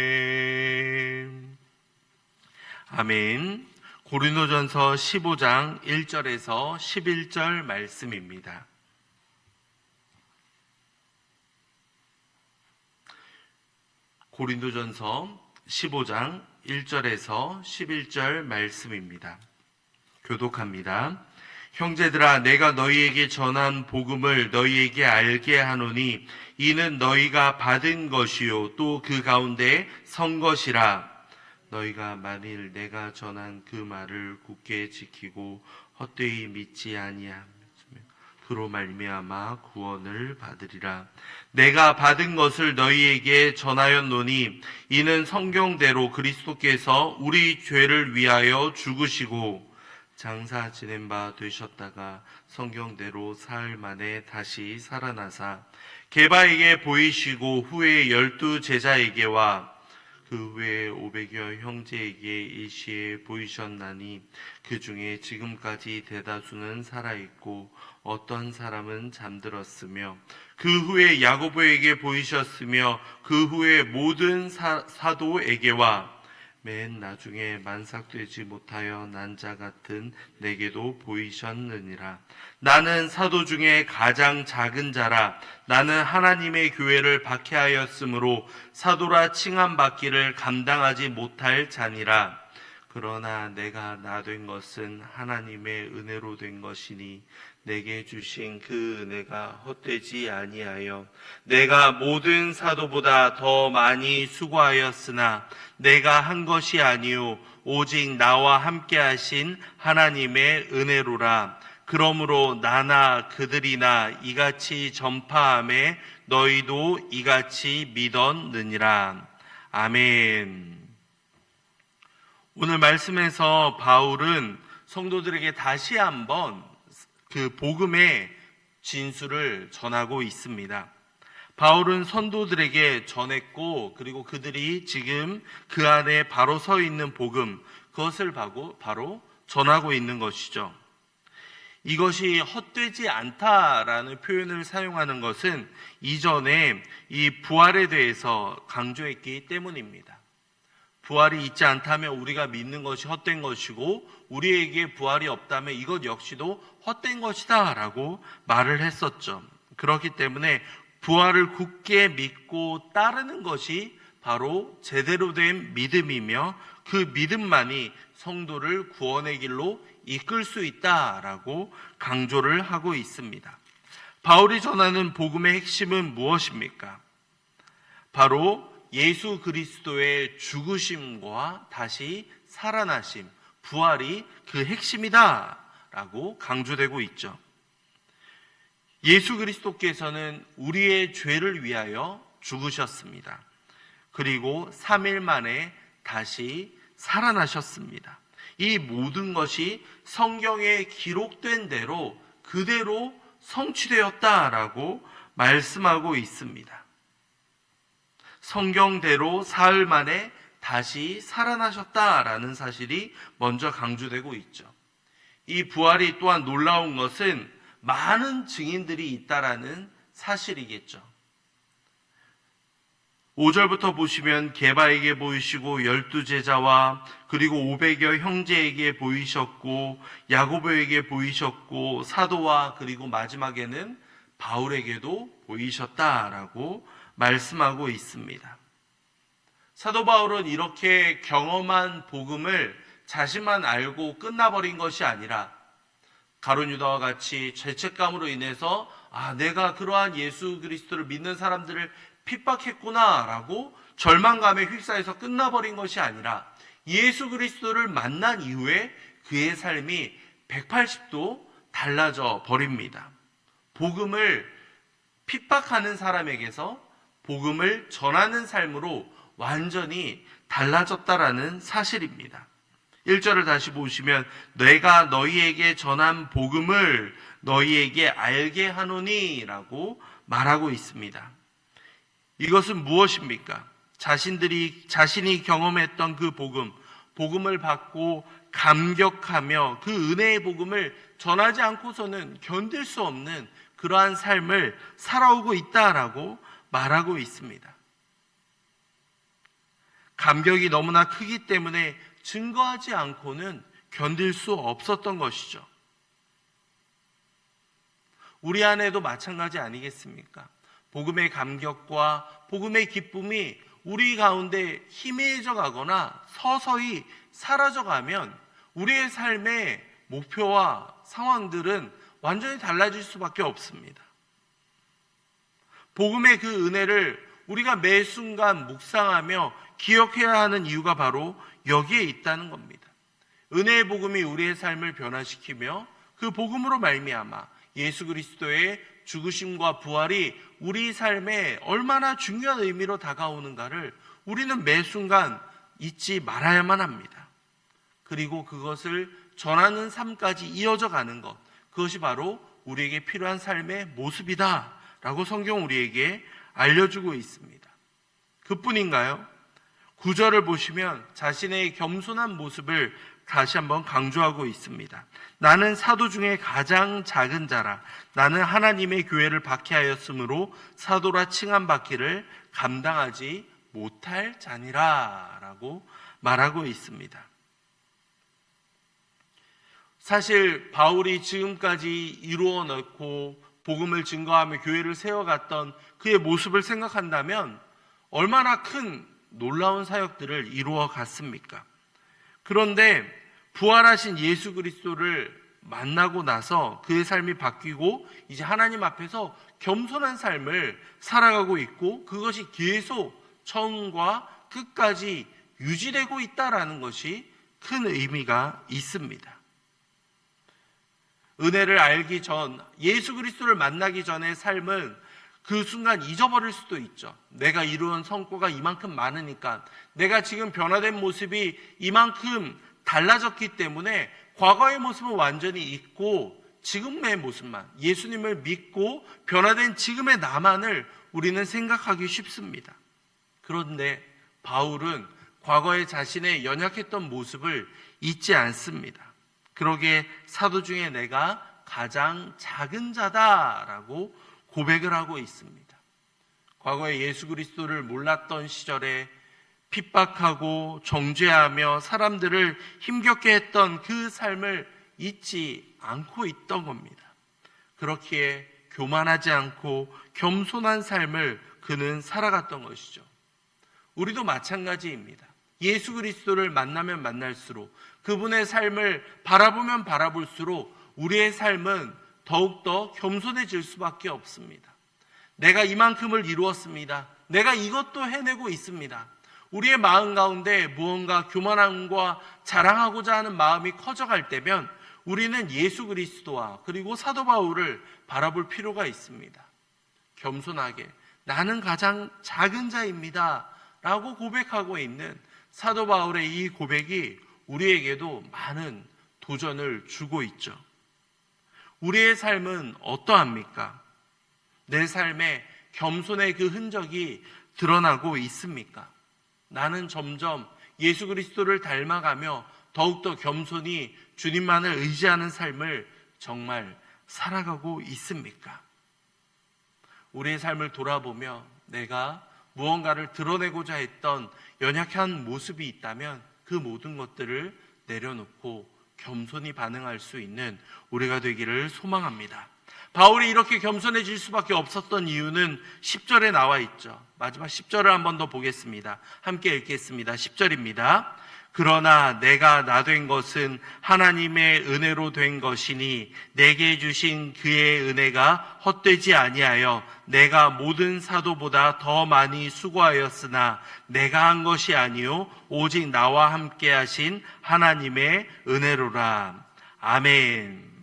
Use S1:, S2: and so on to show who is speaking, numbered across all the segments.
S1: 이었네. 아멘. 고린도전서 15장 1절에서 11절 말씀입니다. 고린도전서 15장 1절에서 11절 말씀입니다. 교독합니다. 형제들아, 내가 너희에게 전한 복음을 너희에게 알게 하노니 이는 너희가 받은 것이요 또 그 가운데 선 것이라. 너희가 만일 내가 전한 그 말을 굳게 지키고 헛되이 믿지 아니하면 그로 말미암아 구원을 받으리라. 내가 받은 것을 너희에게 전하였노니 이는 성경대로 그리스도께서 우리 죄를 위하여 죽으시고 장사 지낸 바 되셨다가 성경대로 사흘 만에 다시 살아나사 게바에게 보이시고 후에 12 제자에게와 그 후에 500여 형제에게 일시에 보이셨나니 그 중에 지금까지 대다수는 살아있고 어떤 사람은 잠들었으며 그 후에 야고보에게 보이셨으며 그 후에 모든 사도에게와 맨 나중에 만삭되지 못하여 난 자 같은 내게도 보이셨느니라. 나는 사도 중에 가장 작은 자라. 나는 하나님의 교회를 박해하였으므로 사도라 칭함받기를 감당하지 못할 자니라. 그러나 내가 나 된 것은 하나님의 은혜로 된 것이니 내게 주신 그 은혜가 헛되지 아니하여 내가 모든 사도보다 더 많이 수고하였으나 내가 한 것이 아니요 오직 나와 함께 하신 하나님의 은혜로라. 그러므로 나나 그들이나 이같이 전파함에 너희도 이같이 믿었느니라. 아멘. 오늘 말씀에서 바울은 성도들에게 다시 한번 그 복음의 진수를 전하고 있습니다. 바울은 선도들에게 전했고 그리고 그들이 지금 그 안에 바로 서 있는 복음, 그것을 바로 전하고 있는 것이죠. 이것이 헛되지 않다라는 표현을 사용하는 것은 이전에 이 부활에 대해서 강조했기 때문입니다. 부활이 있지 않다면 우리가 믿는 것이 헛된 것이고 우리에게 부활이 없다면 이것 역시도 헛된 것이다 라고 말을 했었죠. 그렇기 때문에 부활을 굳게 믿고 따르는 것이 바로 제대로 된 믿음이며 그 믿음만이 성도를 구원의 길로 이끌 수 있다라고 강조를 하고 있습니다. 바울이 전하는 복음의 핵심은 무엇입니까? 바로 예수 그리스도의 죽으심과 다시 살아나심, 부활이 그 핵심이다라고 강조되고 있죠. 예수 그리스도께서는 우리의 죄를 위하여 죽으셨습니다. 그리고 3일 만에 다시 살아나셨습니다. 이 모든 것이 성경에 기록된 대로 그대로 성취되었다라고 말씀하고 있습니다. 성경대로 사흘 만에 다시 살아나셨다라는 사실이 먼저 강조되고 있죠. 이 부활이 또한 놀라운 것은 많은 증인들이 있다라는 사실이겠죠. 5절부터 보시면 게바에게 보이시고 12 제자와 그리고 500여 형제에게 보이셨고 야고보에게 보이셨고 사도와 그리고 마지막에는 바울에게도 보이셨다라고 말씀하고 있습니다. 사도 바울은 이렇게 경험한 복음을 자신만 알고 끝나버린 것이 아니라 가룟 유다와 같이 죄책감으로 인해서 내가 그러한 예수 그리스도를 믿는 사람들을 핍박했구나 라고 절망감에 휩싸여서 끝나버린 것이 아니라 예수 그리스도를 만난 이후에 그의 삶이 180도 달라져 버립니다. 복음을 핍박하는 사람에게서 복음을 전하는 삶으로 완전히 달라졌다라는 사실입니다. 1절을 다시 보시면 내가 너희에게 전한 복음을 너희에게 알게 하노니 라고 말하고 있습니다. 이것은 무엇입니까? 자신이 경험했던 그 복음을 받고 감격하며 그 은혜의 복음을 전하지 않고서는 견딜 수 없는 그러한 삶을 살아오고 있다라고 말하고 있습니다. 감격이 너무나 크기 때문에 증거하지 않고는 견딜 수 없었던 것이죠. 우리 안에도 마찬가지 아니겠습니까? 복음의 감격과 복음의 기쁨이 우리 가운데 희미해져 가거나 서서히 사라져 가면 우리의 삶의 목표와 상황들은 완전히 달라질 수밖에 없습니다. 복음의 그 은혜를 우리가 매 순간 묵상하며 기억해야 하는 이유가 바로 여기에 있다는 겁니다. 은혜의 복음이 우리의 삶을 변화시키며 그 복음으로 말미암아 예수 그리스도의 죽으심과 부활이 우리 삶에 얼마나 중요한 의미로 다가오는가를 우리는 매 순간 잊지 말아야만 합니다. 그리고 그것을 전하는 삶까지 이어져 가는 것, 그것이 바로 우리에게 필요한 삶의 모습이다 라고 성경 우리에게 알려주고 있습니다. 그뿐인가요? 9절을 보시면 자신의 겸손한 모습을 다시 한번 강조하고 있습니다. 나는 사도 중에 가장 작은 자라. 나는 하나님의 교회를 박해하였으므로 사도라 칭함받기를 감당하지 못할 자니라 라고 말하고 있습니다. 사실 바울이 지금까지 이루어 놓고 복음을 증거하며 교회를 세워갔던 그의 모습을 생각한다면 얼마나 큰 놀라운 사역들을 이루어 갔습니까? 그런데 부활하신 예수 그리스도를 만나고 나서 그의 삶이 바뀌고 이제 하나님 앞에서 겸손한 삶을 살아가고 있고 그것이 계속 처음과 끝까지 유지되고 있다라는 것이 큰 의미가 있습니다. 은혜를 알기 전, 예수 그리스도를 만나기 전의 삶은 그 순간 잊어버릴 수도 있죠. 내가 이루은 성과가 이만큼 많으니까, 내가 지금 변화된 모습이 이만큼 달라졌기 때문에 과거의 모습은 완전히 잊고 지금의 모습만, 예수님을 믿고 변화된 지금의 나만을 우리는 생각하기 쉽습니다. 그런데 바울은 과거의 자신의 연약했던 모습을 잊지 않습니다. 그러기에 사도 중에 내가 가장 작은 자다라고 고백을 하고 있습니다. 과거에 예수 그리스도를 몰랐던 시절에 핍박하고 정죄하며 사람들을 힘겹게 했던 그 삶을 잊지 않고 있던 겁니다. 그렇기에 교만하지 않고 겸손한 삶을 그는 살아갔던 것이죠. 우리도 마찬가지입니다. 예수 그리스도를 만나면 만날수록 그분의 삶을 바라보면 바라볼수록 우리의 삶은 더욱더 겸손해질 수밖에 없습니다. 내가 이만큼을 이루었습니다. 내가 이것도 해내고 있습니다. 우리의 마음 가운데 무언가 교만함과 자랑하고자 하는 마음이 커져갈 때면 우리는 예수 그리스도와 그리고 사도 바울을 바라볼 필요가 있습니다. 겸손하게 나는 가장 작은 자입니다 라고 고백하고 있는 사도 바울의 이 고백이 우리에게도 많은 도전을 주고 있죠. 우리의 삶은 어떠합니까? 내 삶에 겸손의 그 흔적이 드러나고 있습니까? 나는 점점 예수 그리스도를 닮아가며 더욱더 겸손히 주님만을 의지하는 삶을 정말 살아가고 있습니까? 우리의 삶을 돌아보며 내가 무언가를 드러내고자 했던 연약한 모습이 있다면 그 모든 것들을 내려놓고 겸손히 반응할 수 있는 우리가 되기를 소망합니다. 바울이 이렇게 겸손해질 수밖에 없었던 이유는 10절에 나와 있죠. 마지막 10절을 한 번 더 보겠습니다. 함께 읽겠습니다. 10절입니다. 그러나 내가 나 된 것은 하나님의 은혜로 된 것이니 내게 주신 그의 은혜가 헛되지 아니하여 내가 모든 사도보다 더 많이 수고하였으나 내가 한 것이 아니요 오직 나와 함께 하신 하나님의 은혜로라. 아멘.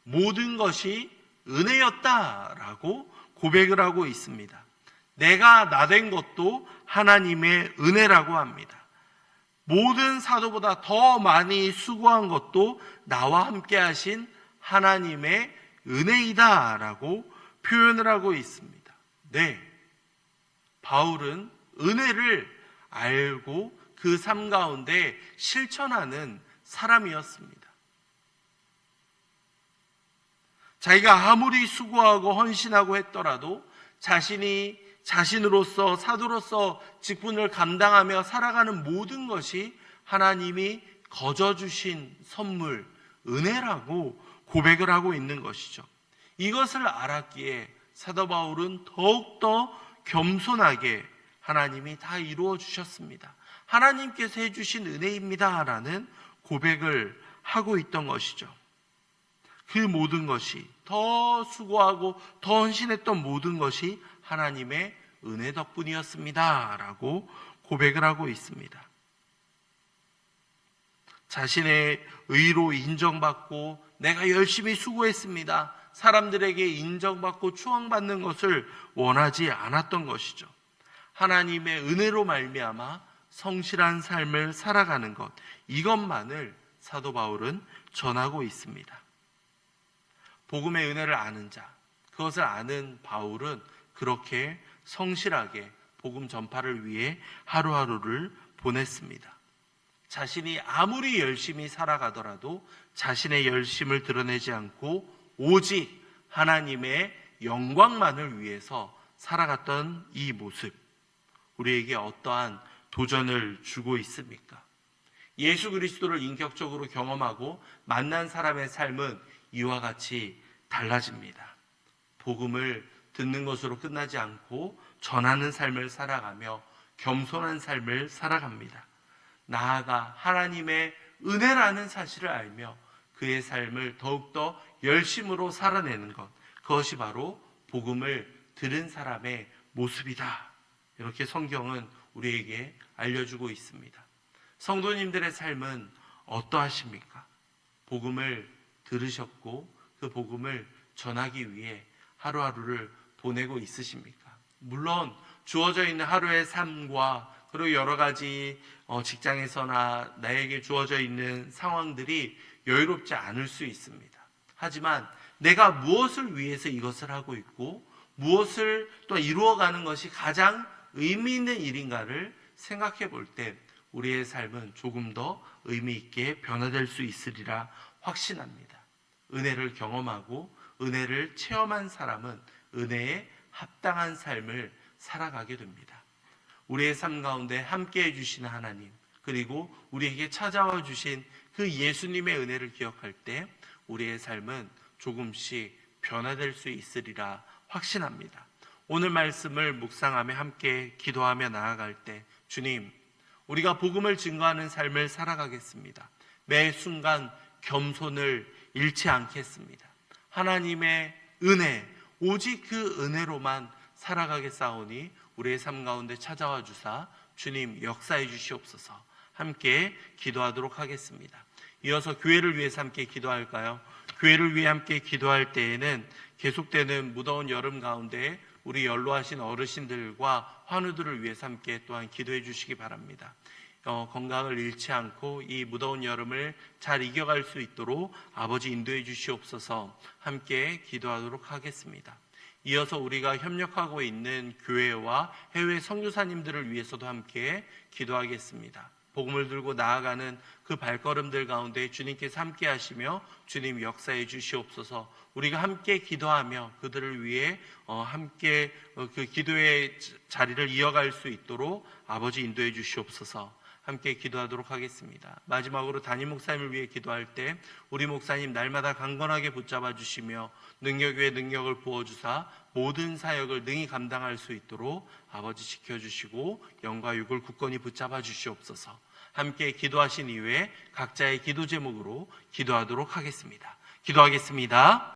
S1: 모든 것이 은혜였다라고 고백을 하고 있습니다. 내가 나 된 것도 하나님의 은혜라고 합니다. 모든 사도보다 더 많이 수고한 것도 나와 함께 하신 하나님의 은혜이다라고 표현을 하고 있습니다. 네, 바울은 은혜를 알고 그 삶 가운데 실천하는 사람이었습니다. 자기가 아무리 수고하고 헌신하고 했더라도 자신이 자신으로서 사도로서 직분을 감당하며 살아가는 모든 것이 하나님이 거저 주신 선물, 은혜라고 고백을 하고 있는 것이죠. 이것을 알았기에 사도 바울은 더욱더 겸손하게 하나님이 다 이루어 주셨습니다, 하나님께서 해주신 은혜입니다 라는 고백을 하고 있던 것이죠. 그 모든 것이, 더 수고하고 더 헌신했던 모든 것이 하나님의 은혜 덕분이었습니다 라고 고백을 하고 있습니다. 자신의 의로 인정받고 내가 열심히 수고했습니다, 사람들에게 인정받고 추앙받는 것을 원하지 않았던 것이죠. 하나님의 은혜로 말미암아 성실한 삶을 살아가는 것, 이것만을 사도 바울은 전하고 있습니다. 복음의 은혜를 아는 자, 그것을 아는 바울은 그렇게 성실하게 복음 전파를 위해 하루하루를 보냈습니다. 자신이 아무리 열심히 살아가더라도 자신의 열심을 드러내지 않고 오직 하나님의 영광만을 위해서 살아갔던 이 모습, 우리에게 어떠한 도전을 주고 있습니까? 예수 그리스도를 인격적으로 경험하고 만난 사람의 삶은 이와 같이 달라집니다. 복음을 듣는 것으로 끝나지 않고 전하는 삶을 살아가며 겸손한 삶을 살아갑니다. 나아가 하나님의 은혜라는 사실을 알며 그의 삶을 더욱더 열심으로 살아내는 것, 그것이 바로 복음을 들은 사람의 모습이다. 이렇게 성경은 우리에게 알려주고 있습니다. 성도님들의 삶은 어떠하십니까? 복음을 들으셨고 그 복음을 전하기 위해 하루하루를 보내고 있으십니까? 물론 주어져 있는 하루의 삶과 그리고 여러 가지 직장에서나 나에게 주어져 있는 상황들이 여유롭지 않을 수 있습니다. 하지만 내가 무엇을 위해서 이것을 하고 있고 무엇을 또 이루어가는 것이 가장 의미 있는 일인가를 생각해 볼 때 우리의 삶은 조금 더 의미 있게 변화될 수 있으리라 확신합니다. 은혜를 경험하고 은혜를 체험한 사람은 은혜에 합당한 삶을 살아가게 됩니다. 우리의 삶 가운데 함께해 주시는 하나님, 그리고 우리에게 찾아와 주신 그 예수님의 은혜를 기억할 때 우리의 삶은 조금씩 변화될 수 있으리라 확신합니다. 오늘 말씀을 묵상하며 함께 기도하며 나아갈 때 주님, 우리가 복음을 증거하는 삶을 살아가겠습니다. 매 순간 겸손을 잃지 않겠습니다. 하나님의 은혜, 오직 그 은혜로만 살아가겠사오니 우리의 삶 가운데 찾아와 주사 주님 역사해 주시옵소서. 함께 기도하도록 하겠습니다. 이어서 교회를 위해서 함께 기도할까요? 교회를 위해 함께 기도할 때에는 계속되는 무더운 여름 가운데 우리 연로하신 어르신들과 환우들을 위해서 함께 또한 기도해 주시기 바랍니다. 건강을 잃지 않고 이 무더운 여름을 잘 이겨갈 수 있도록 아버지 인도해 주시옵소서. 함께 기도하도록 하겠습니다. 이어서 우리가 협력하고 있는 교회와 해외 선교사님들을 위해서도 함께 기도하겠습니다. 복음을 들고 나아가는 그 발걸음들 가운데 주님께서 함께 하시며 주님 역사해 주시옵소서. 우리가 함께 기도하며 그들을 위해 함께 그 기도의 자리를 이어갈 수 있도록 아버지 인도해 주시옵소서. 함께 기도하도록 하겠습니다. 마지막으로 담임 목사님을 위해 기도할 때 우리 목사님 날마다 강건하게 붙잡아 주시며 능력 위에 능력을 부어주사 모든 사역을 능히 감당할 수 있도록 아버지 지켜주시고 영과 육을 굳건히 붙잡아 주시옵소서. 함께 기도하신 이후에 각자의 기도 제목으로 기도하도록 하겠습니다. 기도하겠습니다.